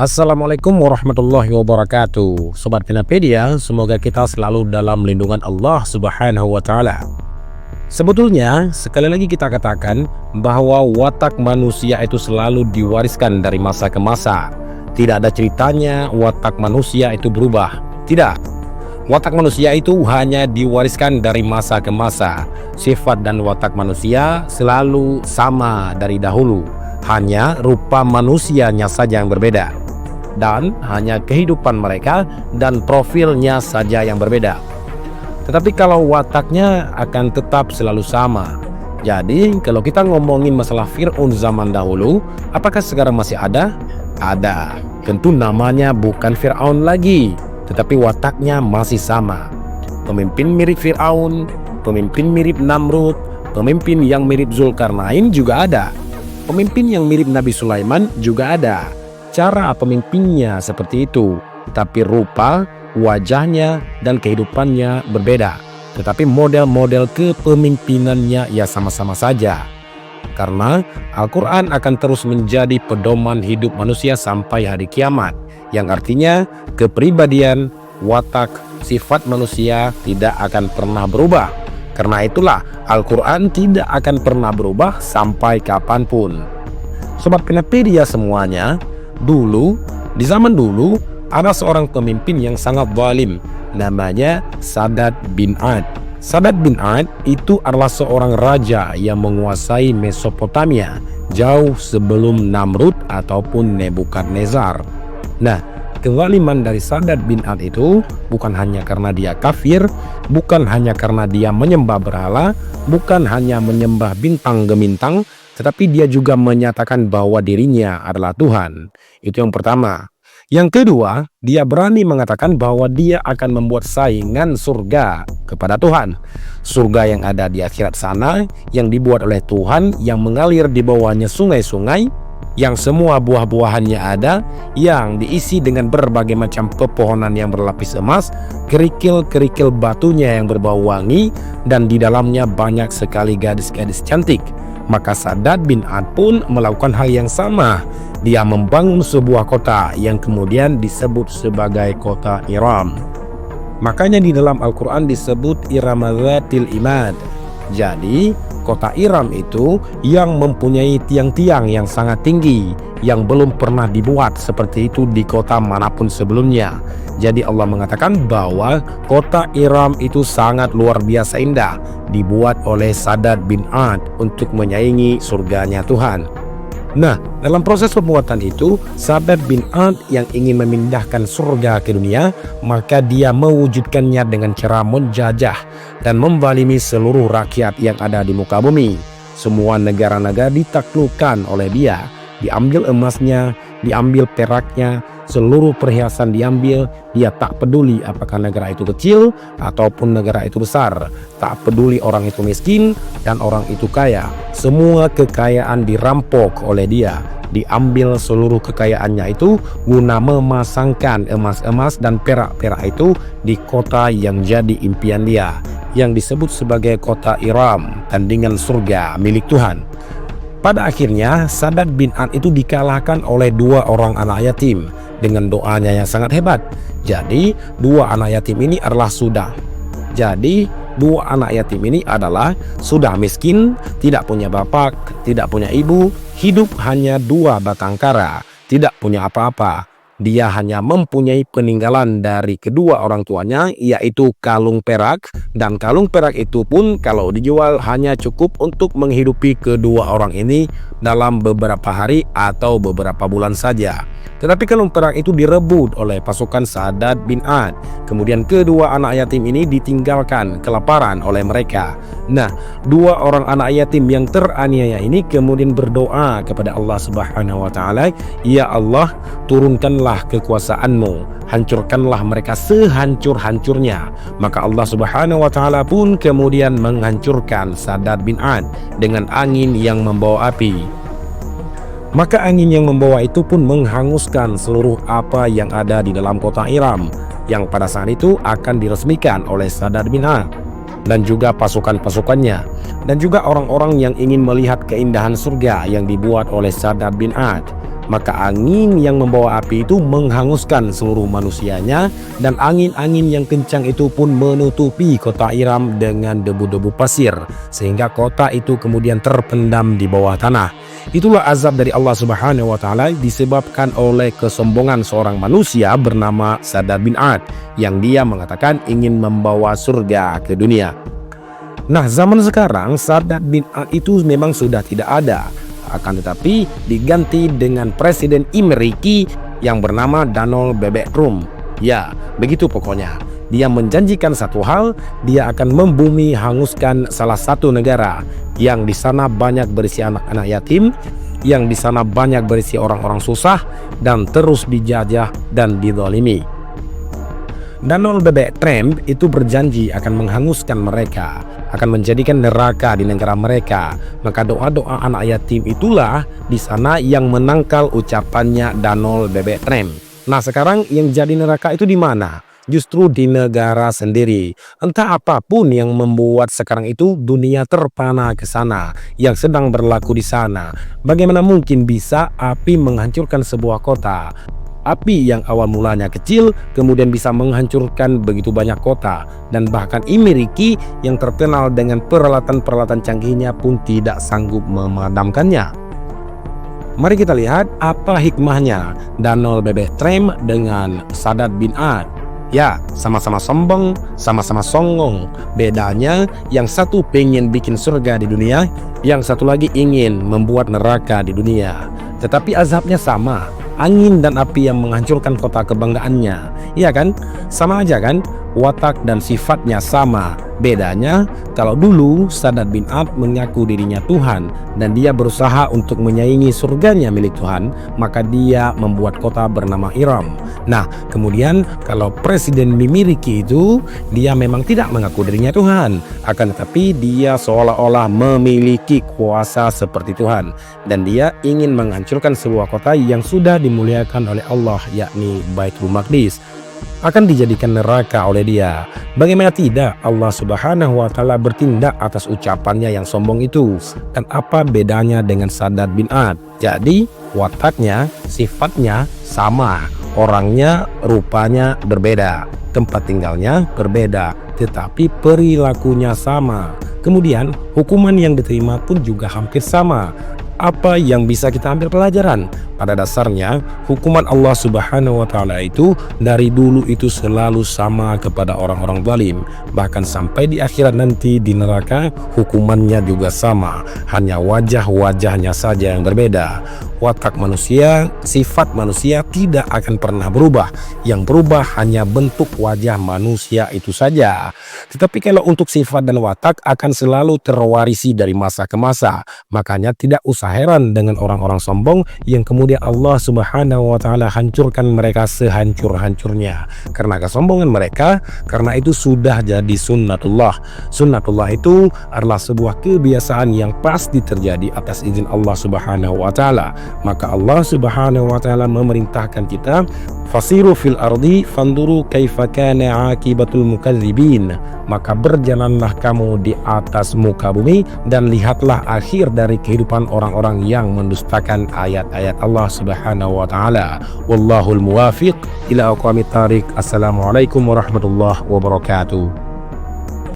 Assalamualaikum warahmatullahi wabarakatuh. Sobat Finapedia, semoga kita selalu dalam lindungan Allah Subhanahu wa Ta'ala. Sebetulnya, sekali lagi kita katakan bahwa watak manusia itu selalu diwariskan dari masa ke masa. Tidak ada ceritanya watak manusia itu berubah. Tidak. Watak manusia itu hanya diwariskan dari masa ke masa. Sifat dan watak manusia selalu sama dari dahulu. Hanya rupa manusianya saja yang berbeda, dan hanya kehidupan mereka dan profilnya saja yang berbeda. Tetapi kalau wataknya akan tetap selalu sama. Jadi kalau kita ngomongin masalah Fir'aun zaman dahulu, apakah sekarang masih ada? Ada. Tentu namanya bukan Fir'aun lagi, tetapi wataknya masih sama. Pemimpin mirip Fir'aun, pemimpin mirip Namrud, pemimpin yang mirip Zulkarnain juga ada. Pemimpin yang mirip Nabi Sulaiman juga ada. Cara pemimpinnya seperti itu, tapi rupa, wajahnya, dan kehidupannya berbeda. Tetapi model-model kepemimpinannya ya sama-sama saja. Karena Al-Quran akan terus menjadi pedoman hidup manusia sampai hari kiamat, yang artinya kepribadian, watak, sifat manusia tidak akan pernah berubah. Karena itulah Al-Quran tidak akan pernah berubah sampai kapanpun. Sobat Finapedia semuanya, di zaman dulu ada seorang pemimpin yang sangat zalim, namanya Sadat bin Ad. Sadat bin Ad itu adalah seorang raja yang menguasai Mesopotamia jauh sebelum Namrud ataupun Nebukadnezar. Nah, kezaliman dari Sadat bin Ad itu bukan hanya karena dia kafir, bukan hanya karena dia menyembah berhala, bukan hanya menyembah bintang gemintang, tetapi dia juga menyatakan bahwa dirinya adalah Tuhan. Itu yang pertama. Yang kedua, dia berani mengatakan bahwa dia akan membuat saingan surga kepada Tuhan. Surga yang ada di akhirat sana, yang dibuat oleh Tuhan, yang mengalir di bawahnya sungai-sungai, yang semua buah-buahannya ada, yang diisi dengan berbagai macam pepohonan yang berlapis emas, kerikil-kerikil batunya yang berbau wangi, dan di dalamnya banyak sekali gadis-gadis cantik. Maka Sadat bin Ad pun melakukan hal yang sama. Dia membangun sebuah kota yang kemudian disebut sebagai kota Iram. Makanya di dalam Al-Quran disebut Iram Dzatil Imad. Jadi kota Iram itu yang mempunyai tiang-tiang yang sangat tinggi, yang belum pernah dibuat seperti itu di kota manapun sebelumnya. Jadi Allah mengatakan bahwa kota Iram itu sangat luar biasa indah, dibuat oleh Sadat bin Ad untuk menyaingi surganya Tuhan. Nah, dalam proses pembuatan itu, Sadat bin Ad yang ingin memindahkan surga ke dunia, maka dia mewujudkannya dengan cara menjajah dan membalimi seluruh rakyat yang ada di muka bumi. Semua negara-negara ditaklukkan oleh dia. Diambil emasnya, diambil peraknya, seluruh perhiasan diambil. Dia tak peduli apakah negara itu kecil ataupun negara itu besar. Tak peduli orang itu miskin dan orang itu kaya. Semua kekayaan dirampok oleh dia. Diambil seluruh kekayaannya itu guna memasangkan emas-emas dan perak-perak itu di kota yang jadi impian dia, yang disebut sebagai kota Iram, tandingan surga milik Tuhan. Pada akhirnya Sadat bin Ad itu dikalahkan oleh dua orang anak yatim dengan doanya yang sangat hebat. Jadi dua anak yatim ini adalah sudah miskin, tidak punya bapak, tidak punya ibu, hidup hanya dua batang kara, tidak punya apa-apa. Dia hanya mempunyai peninggalan dari kedua orang tuanya, yaitu kalung perak, dan kalung perak itu pun kalau dijual hanya cukup untuk menghidupi kedua orang ini dalam beberapa hari atau beberapa bulan saja. Tetapi kalung perak itu direbut oleh pasukan Sadat bin Ad. Kemudian kedua anak yatim ini ditinggalkan kelaparan oleh mereka. Nah, dua orang anak yatim yang teraniaya ini kemudian berdoa kepada Allah Subhanahu wa Ta'ala, "Ya Allah, turunkanlah kekuasaan-Mu, hancurkanlah mereka sehancur-hancurnya." Maka Allah Subhanahu wa Ta'ala pun kemudian menghancurkan Sadat bin Ad dengan angin yang membawa api. Maka angin yang membawa itu pun menghanguskan seluruh apa yang ada di dalam kota Iram, yang pada saat itu akan diresmikan oleh Sadat bin Ad dan juga pasukan-pasukannya, dan juga orang-orang yang ingin melihat keindahan surga yang dibuat oleh Sadat bin Ad. maka angin yang membawa api itu menghanguskan seluruh manusianya, dan angin-angin yang kencang itu pun menutupi kota Iram dengan debu-debu pasir, sehingga kota itu kemudian terpendam di bawah tanah. Itulah azab dari Allah Subhanahu wa Ta'ala disebabkan oleh kesombongan seorang manusia bernama Saddad bin Ad, yang dia mengatakan ingin membawa surga ke dunia. Nah, zaman sekarang Saddad bin Ad itu memang sudah tidak ada, akan tetapi diganti dengan Presiden Amerika yang bernama Donald Bebek Trump. Ya, begitu pokoknya. Dia menjanjikan satu hal, dia akan membumi hanguskan salah satu negara yang di sana banyak berisi anak-anak yatim, yang di sana banyak berisi orang-orang susah dan terus dijajah dan dizalimi. Donald Bebek Trump itu berjanji akan menghanguskan mereka, akan menjadikan neraka di negara mereka. Maka doa-doa anak yatim itulah di sana yang menangkal ucapannya Donald Bebek Trump. Nah, sekarang yang jadi neraka itu di mana? Justru di negara sendiri. Entah apapun yang membuat sekarang itu dunia terpana ke sana, yang sedang berlaku di sana. Bagaimana mungkin bisa api menghancurkan sebuah kota? Api yang awal mulanya kecil kemudian bisa menghancurkan begitu banyak kota, dan bahkan Amerika yang terkenal dengan peralatan-peralatan canggihnya pun tidak sanggup memadamkannya. Mari kita lihat apa hikmahnya Donald Bebek Trump dengan Saddad bin Ad. Ya, sama-sama sombong, sama-sama songong. Bedanya yang satu pengen bikin surga di dunia, yang satu lagi ingin membuat neraka di dunia. Tetapi azabnya sama, angin dan api yang menghancurkan kota kebanggaannya. Iya kan? Sama aja kan? Watak dan sifatnya sama. Bedanya, kalau dulu Saddad bin Ad mengaku dirinya Tuhan dan dia berusaha untuk menyaingi surganya milik Tuhan, maka dia membuat kota bernama Iram. Nah, kemudian kalau Presiden Amerika itu, dia memang tidak mengaku dirinya Tuhan, akan tetapi dia seolah-olah memiliki kuasa seperti Tuhan, dan dia ingin menghancurkan sebuah kota yang sudah dimuliakan oleh Allah, yakni Baitul Maqdis, akan dijadikan neraka oleh dia. Bagaimana tidak Allah Subhanahu wa Ta'ala bertindak atas ucapannya yang sombong itu? Dan apa bedanya dengan Saddad bin Ad? Jadi wataknya, sifatnya sama, orangnya, rupanya berbeda, tempat tinggalnya berbeda, tetapi perilakunya sama. Kemudian hukuman yang diterima pun juga hampir sama. Apa yang bisa kita ambil pelajaran? Pada dasarnya, hukuman Allah Subhanahu wa Ta'ala itu dari dulu itu selalu sama kepada orang-orang zalim. Bahkan sampai di akhirat nanti di neraka, hukumannya juga sama. Hanya wajah-wajahnya saja yang berbeda. Watak manusia, sifat manusia tidak akan pernah berubah. Yang berubah hanya bentuk wajah manusia itu saja. Tetapi kalau untuk sifat dan watak akan selalu terwarisi dari masa ke masa. Makanya tidak usah heran dengan orang-orang sombong yang kemudian Allah Subhanahu wa Ta'ala hancurkan mereka sehancur-hancurnya karena kesombongan mereka. Karena itu sudah jadi sunnatullah. Sunnatullah itu adalah sebuah kebiasaan yang pasti terjadi atas izin Allah Subhanahu wa Ta'ala. Maka Allah Subhanahu wa Ta'ala memerintahkan kita, fasiru fil ardi fanduru kaifa kana akibatul mukadzibin. Maka berjalanlah kamu di atas muka bumi dan lihatlah akhir dari kehidupan orang-orang yang mendustakan ayat-ayat Allah Subhanahu wa Ta'ala. Wallahul muwafiq ila aqwamit thariq. Assalamualaikum warahmatullahi wabarakatuh.